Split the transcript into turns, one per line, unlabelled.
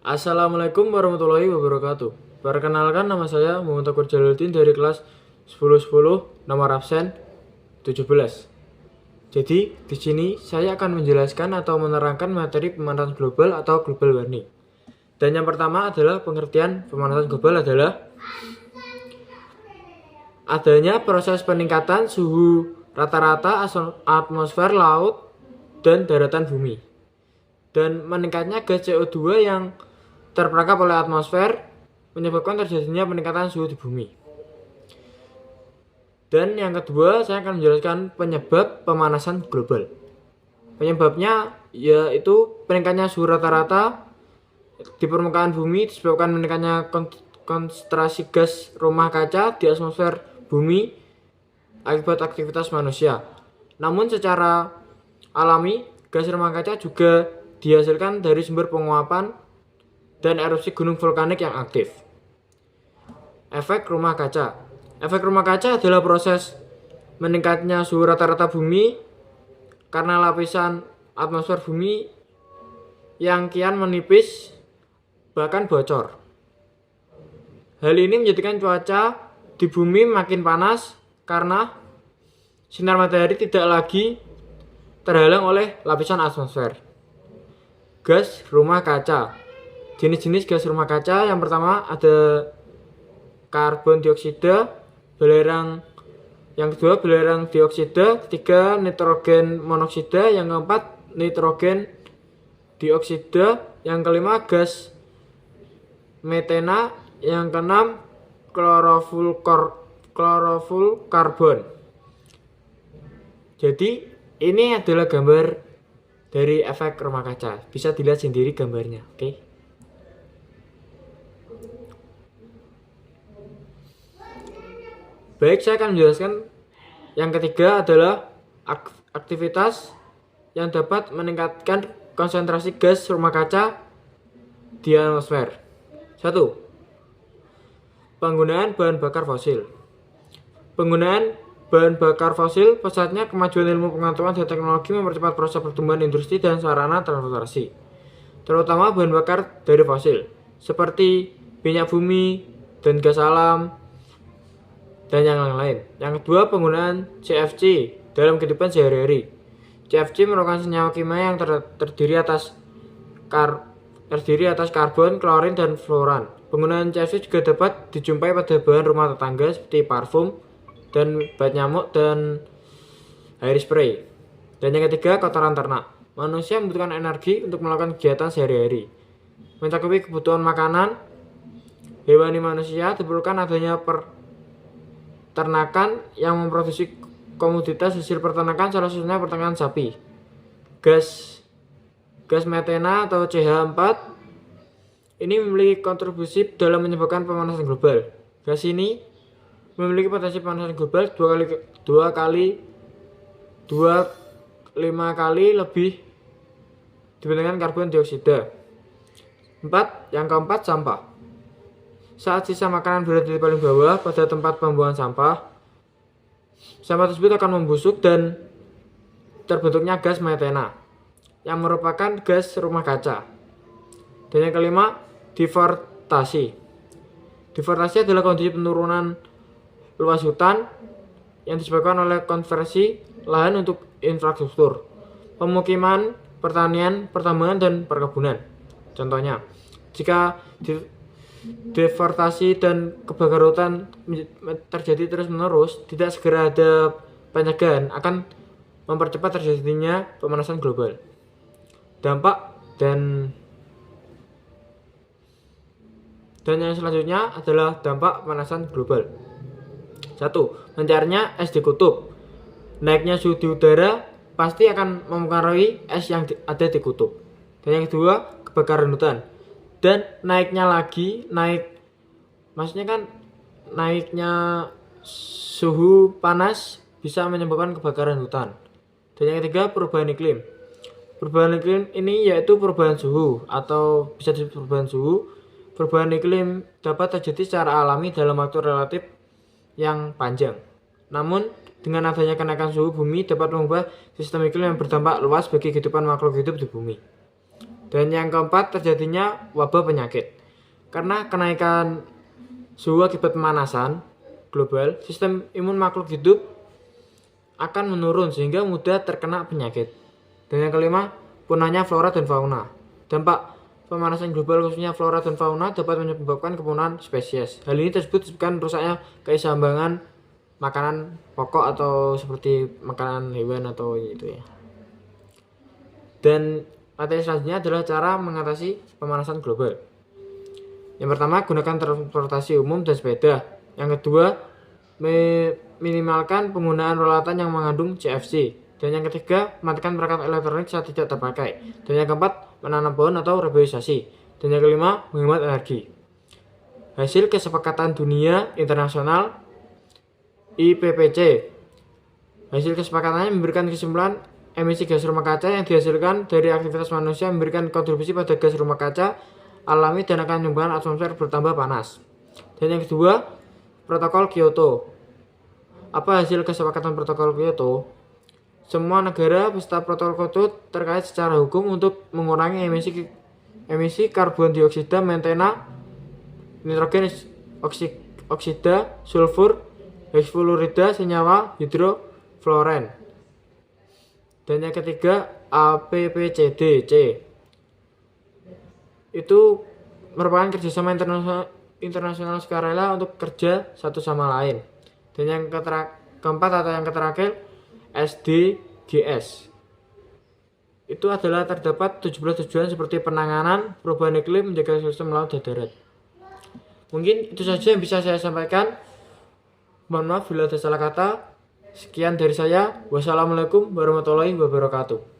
Assalamualaikum warahmatullahi wabarakatuh. Perkenalkan, nama saya Muhammad Taukur Jalaluddin dari kelas 1010, nomor absen 17. Jadi, di sini saya akan menjelaskan atau menerangkan materi pemanasan global atau global warming. Dan yang pertama adalah pengertian pemanasan global adalah adanya proses peningkatan suhu rata-rata atmosfer, laut, dan daratan bumi. Dan meningkatnya gas CO2 yang terperangkap oleh atmosfer menyebabkan terjadinya peningkatan suhu di bumi. Dan yang kedua, saya akan menjelaskan penyebab pemanasan global. Penyebabnya yaitu peningkatnya suhu rata-rata di permukaan bumi disebabkan meningkatnya konsentrasi gas rumah kaca di atmosfer bumi akibat aktivitas manusia. Namun secara alami, gas rumah kaca juga dihasilkan dari sumber penguapan dan erupsi gunung vulkanik yang aktif. Efek rumah kaca. Efek rumah kaca adalah proses meningkatnya suhu rata-rata bumi karena lapisan atmosfer bumi yang kian menipis bahkan bocor. Hal ini menjadikan cuaca di bumi makin panas karena sinar matahari tidak lagi terhalang oleh lapisan atmosfer. Gas rumah kaca. Jenis-jenis gas rumah kaca yang pertama ada karbon dioksida, yang kedua belerang dioksida, ketiga nitrogen monoksida, yang keempat nitrogen dioksida, yang kelima gas metana, yang keenam klorofluorokarbon. Jadi ini adalah gambar dari efek rumah kaca. Bisa dilihat sendiri gambarnya, oke? Baik, saya akan menjelaskan yang ketiga adalah aktivitas yang dapat meningkatkan konsentrasi gas rumah kaca di atmosfer. 1. Penggunaan bahan bakar fosil. Penggunaan bahan bakar fosil, pesatnya kemajuan ilmu pengetahuan dan teknologi mempercepat proses pertumbuhan industri dan sarana transportasi, terutama bahan bakar dari fosil, seperti minyak bumi dan gas alam, dan yang lain. Yang kedua, penggunaan CFC dalam kehidupan sehari-hari. CFC merupakan senyawa kimia yang terdiri atas karbon, klorin, dan fluoran. Penggunaan CFC juga dapat dijumpai pada bahan rumah tangga seperti parfum, dan bat nyamuk, dan air spray. Dan yang ketiga, kotoran ternak. Manusia membutuhkan energi untuk melakukan kegiatan sehari-hari. Mencakupi kebutuhan makanan hewani, manusia diperlukan adanya peternakan yang memproduksi komoditas hasil peternakan, salah satunya peternakan sapi. Gas metana atau CH4 ini memiliki kontribusi dalam menyebabkan pemanasan global. Gas ini memiliki potensi pemanasan global 5 kali lebih dibandingkan karbon dioksida. Yang keempat, sampah. Saat sisa makanan berada di paling bawah pada tempat pembuangan sampah tersebut akan membusuk dan terbentuknya gas metana yang merupakan gas rumah kaca. Dan yang kelima, deforestasi. Deforestasi adalah kondisi penurunan luas hutan yang disebabkan oleh konversi lahan untuk infrastruktur, pemukiman, pertanian, pertambangan, dan perkebunan. Contohnya, jika deforestasi dan kebakaran hutan terjadi terus-menerus, tidak segera ada pencegahan akan mempercepat terjadinya pemanasan global. Dampak dan yang selanjutnya adalah dampak pemanasan global. 1. Mencairnya es di kutub. Naiknya suhu di udara pasti akan mempengaruhi es yang ada di kutub. Dan yang kedua, kebakaran hutan. Dan naiknya suhu panas bisa menyebabkan kebakaran hutan. Dan yang ketiga, perubahan iklim. Perubahan iklim ini yaitu perubahan suhu atau bisa disebut perubahan suhu. Perubahan iklim dapat terjadi secara alami dalam waktu relatif yang panjang. Namun, dengan adanya kenaikan suhu bumi dapat mengubah sistem iklim yang berdampak luas bagi kehidupan makhluk hidup di bumi. Dan yang keempat, terjadinya wabah penyakit. Karena kenaikan suhu akibat pemanasan global, sistem imun makhluk hidup akan menurun sehingga mudah terkena penyakit. Dan yang kelima, punahnya flora dan fauna. Dampak pemanasan global khususnya flora dan fauna dapat menyebabkan kepunahan spesies. Hal ini disebabkan rusaknya keseimbangan makanan pokok atau seperti makanan hewan atau itu ya. Dan materi selanjutnya adalah cara mengatasi pemanasan global. Yang pertama, gunakan transportasi umum dan sepeda. Yang kedua, minimalkan penggunaan peralatan yang mengandung CFC. Dan yang ketiga, matikan perangkat elektronik saat tidak terpakai. Dan yang keempat, menanam pohon atau reboisasi. Dan yang kelima, menghemat energi. Hasil kesepakatan dunia internasional IPPC. Hasil kesepakatannya memberikan kesimpulan emisi gas rumah kaca yang dihasilkan dari aktivitas manusia memberikan kontribusi pada gas rumah kaca alami dan akan menyebabkan atmosfer bertambah panas. Dan yang kedua, protokol Kyoto. Apa hasil kesepakatan protokol Kyoto? Semua negara peserta protokol Kyoto terkait secara hukum untuk mengurangi emisi karbon dioksida, metana, nitrogen oksida, sulfur, hexfluorida, senyawa hidrofluoren. Dan yang ketiga, APPCD-C. Itu merupakan kerjasama internasional sukarela untuk kerja satu sama lain. Dan yang keempat atau yang terakhir, SDGs. Itu adalah terdapat 17 tujuan seperti penanganan perubahan iklim, menjaga sistem laut dan darat. Mungkin itu saja yang bisa saya sampaikan. Mohon maaf bila ada salah kata. Sekian dari saya. Wassalamualaikum warahmatullahi wabarakatuh.